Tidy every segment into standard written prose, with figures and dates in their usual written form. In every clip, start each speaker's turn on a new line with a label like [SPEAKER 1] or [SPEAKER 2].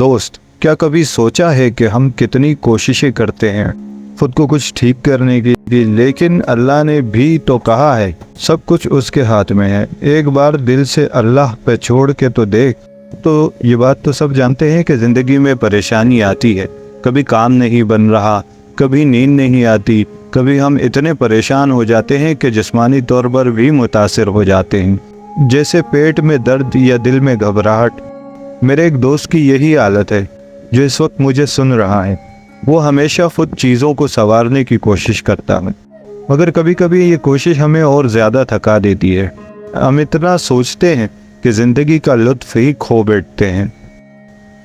[SPEAKER 1] دوست، کیا کبھی سوچا ہے کہ ہم کتنی کوششیں کرتے ہیں خود کو کچھ ٹھیک کرنے کی، لیکن اللہ نے بھی تو کہا ہے سب کچھ اس کے ہاتھ میں ہے۔ ایک بار دل سے اللہ پہ چھوڑ کے تو دیکھ۔ تو یہ بات تو سب جانتے ہیں کہ زندگی میں پریشانی آتی ہے، کبھی کام نہیں بن رہا، کبھی نیند نہیں آتی، کبھی ہم اتنے پریشان ہو جاتے ہیں کہ جسمانی طور پر بھی متاثر ہو جاتے ہیں، جیسے پیٹ میں درد یا دل میں گھبراہٹ۔ میرے ایک دوست کی یہی حالت ہے جو اس وقت مجھے سن رہا ہے۔ وہ ہمیشہ خود چیزوں کو سنوارنے کی کوشش کرتا ہے، مگر کبھی کبھی یہ کوشش ہمیں اور زیادہ تھکا دیتی ہے۔ ہم اتنا سوچتے ہیں کہ زندگی کا لطف ہی کھو بیٹھتے ہیں۔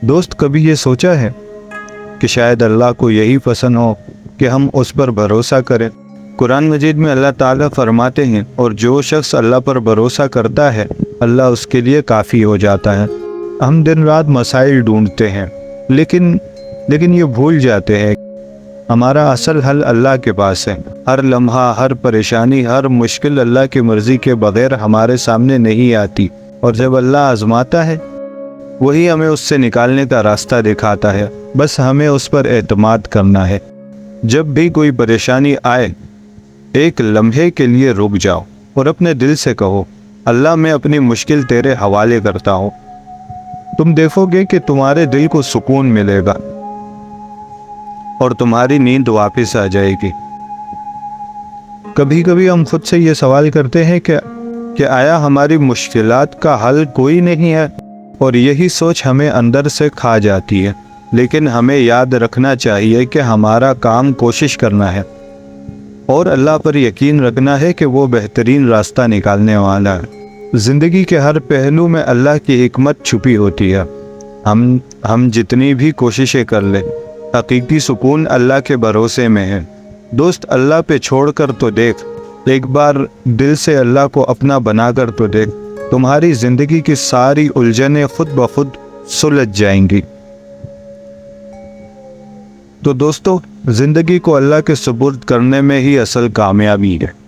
[SPEAKER 1] دوست، کبھی یہ سوچا ہے کہ شاید اللہ کو یہی پسند ہو کہ ہم اس پر بھروسہ کریں؟ قرآن مجید میں اللہ تعالیٰ فرماتے ہیں، اور جو شخص اللہ پر بھروسہ کرتا ہے اللہ اس کے لیے کافی ہو جاتا ہے۔ ہم دن رات مسائل ڈھونڈتے ہیں، لیکن یہ بھول جاتے ہیں ہمارا اصل حل اللہ کے پاس ہے۔ ہر لمحہ، ہر پریشانی، ہر مشکل اللہ کی مرضی کے بغیر ہمارے سامنے نہیں آتی، اور جب اللہ آزماتا ہے وہی ہمیں اس سے نکالنے کا راستہ دکھاتا ہے۔ بس ہمیں اس پر اعتماد کرنا ہے۔ جب بھی کوئی پریشانی آئے، ایک لمحے کے لیے رک جاؤ اور اپنے دل سے کہو، اللہ میں اپنی مشکل تیرے حوالے کرتا ہوں۔ تم دیکھو گے کہ تمہارے دل کو سکون ملے گا اور تمہاری نیند واپس آ جائے گی۔ کبھی کبھی ہم خود سے یہ سوال کرتے ہیں کہ آیا ہماری مشکلات کا حل کوئی نہیں ہے؟ اور یہی سوچ ہمیں اندر سے کھا جاتی ہے۔ لیکن ہمیں یاد رکھنا چاہیے کہ ہمارا کام کوشش کرنا ہے اور اللہ پر یقین رکھنا ہے کہ وہ بہترین راستہ نکالنے والا ہے۔ زندگی کے ہر پہلو میں اللہ کی حکمت چھپی ہوتی ہے۔ ہم جتنی بھی کوششیں کر لیں، حقیقی سکون اللہ کے بھروسے میں ہے۔ دوست، اللہ پہ چھوڑ کر تو دیکھ، ایک بار دل سے اللہ کو اپنا بنا کر تو دیکھ، تمہاری زندگی کی ساری الجھنیں خود بخود سلجھ جائیں گی۔ تو دوستو، زندگی کو اللہ کے سپرد کرنے میں ہی اصل کامیابی ہے۔